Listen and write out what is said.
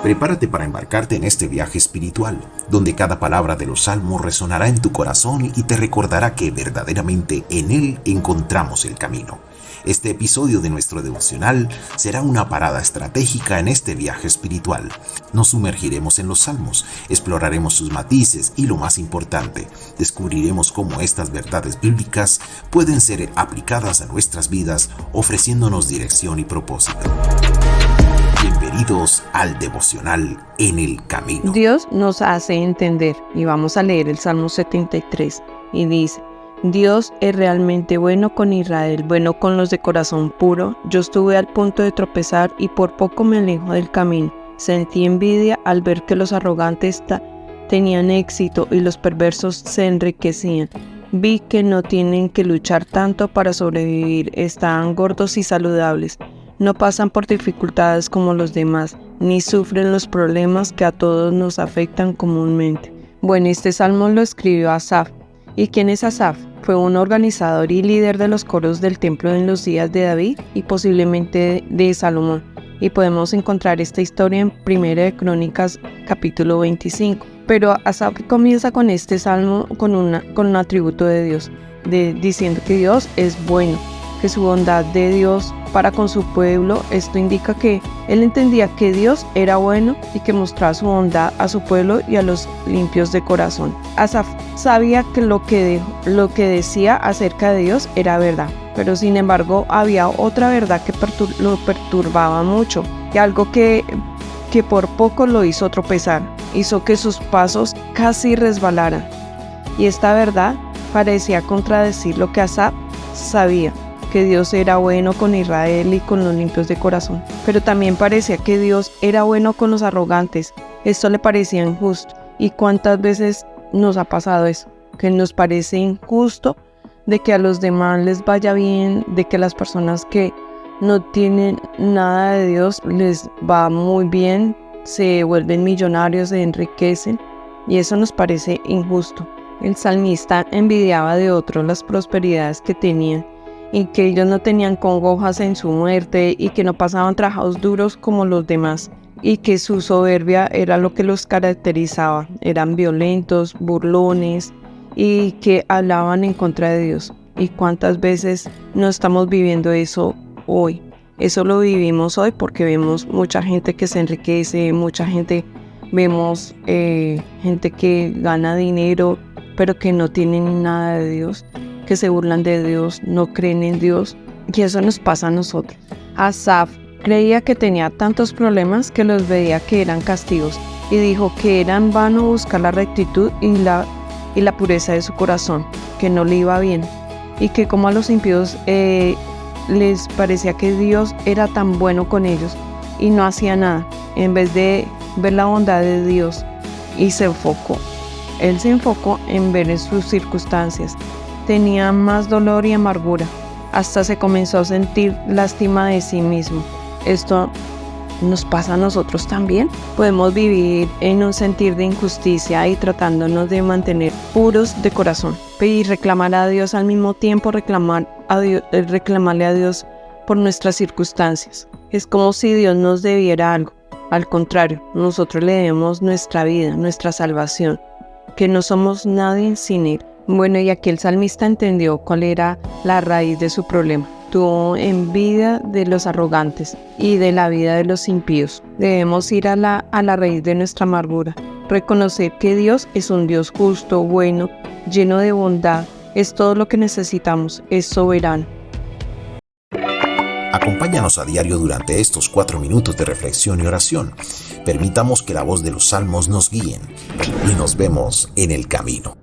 Prepárate para embarcarte en este viaje espiritual, donde cada palabra de los salmos resonará en tu corazón y te recordará que verdaderamente en él encontramos el camino. Este episodio de nuestro devocional será una parada estratégica en este viaje espiritual. Nos sumergiremos en los salmos, exploraremos sus matices y, lo más importante, descubriremos cómo estas verdades bíblicas pueden ser aplicadas a nuestras vidas, ofreciéndonos dirección y propósito. Bienvenidos al devocional En el Camino. Dios nos hace entender, y vamos a leer el Salmo 73, y dice: Dios es realmente bueno con Israel, bueno con los de corazón puro. Yo estuve al punto de tropezar y por poco me alejo del camino. Sentí envidia al ver que los arrogantes tenían éxito y los perversos se enriquecían. Vi que no tienen que luchar tanto para sobrevivir, están gordos y saludables. No pasan por dificultades como los demás, ni sufren los problemas que a todos nos afectan comúnmente. Bueno, este salmo lo escribió Asaf. ¿Y quién es Asaf? Fue un organizador y líder de los coros del templo en los días de David y posiblemente de Salomón. Y podemos encontrar esta historia en 1 de Crónicas capítulo 25. Pero Asaf comienza con este salmo con un atributo de Dios, diciendo que Dios es bueno, que su bondad de Dios para con su pueblo. Esto indica que él entendía que Dios era bueno y que mostraba su bondad a su pueblo y a los limpios de corazón. Asaf sabía que lo que decía acerca de Dios era verdad, pero sin embargo había otra verdad que lo perturbaba mucho, y algo que por poco lo hizo tropezar, hizo que sus pasos casi resbalaran. Y esta verdad parecía contradecir lo que Asaf sabía, que Dios era bueno con Israel y con los limpios de corazón, pero también parecía que Dios era bueno con los arrogantes. Esto le parecía injusto. ¿Y cuántas veces nos ha pasado eso? Que nos parece injusto de que a los demás les vaya bien, de que las personas que no tienen nada de Dios les va muy bien, se vuelven millonarios, se enriquecen, y eso nos parece injusto. El salmista envidiaba de otros las prosperidades que tenían, y que ellos no tenían congojas en su muerte y que no pasaban trabajos duros como los demás, y que su soberbia era lo que los caracterizaba. Eran violentos, burlones y que hablaban en contra de Dios. ¿Y cuántas veces no estamos viviendo eso hoy? Eso lo vivimos hoy porque vemos mucha gente que se enriquece, vemos gente que gana dinero pero que no tienen nada de Dios, que se burlan de Dios, no creen en Dios, y eso nos pasa a nosotros. Asaf creía que tenía tantos problemas que los veía que eran castigos, y dijo que era en vano buscar la rectitud y la pureza de su corazón, que no le iba bien, y que como a los impíos les parecía que Dios era tan bueno con ellos y no hacía nada, en vez de ver la bondad de Dios. Y él se enfocó en ver sus circunstancias. Tenía más dolor y amargura, hasta se comenzó a sentir lástima de sí mismo. Esto nos pasa a nosotros también. Podemos vivir en un sentir de injusticia y tratándonos de mantener puros de corazón, y reclamar a Dios al mismo tiempo, reclamarle a Dios por nuestras circunstancias. Es como si Dios nos debiera algo. Al contrario, nosotros le debemos nuestra vida, nuestra salvación, que no somos nadie sin Él. Bueno, y aquí el salmista entendió cuál era la raíz de su problema. Tuvo envidia de los arrogantes y de la vida de los impíos. Debemos ir a la raíz de nuestra amargura, reconocer que Dios es un Dios justo, bueno, lleno de bondad. Es todo lo que necesitamos, es soberano. Acompáñanos a diario durante estos 4 minutos de reflexión y oración. Permitamos que la voz de los salmos nos guíen, y nos vemos en el camino.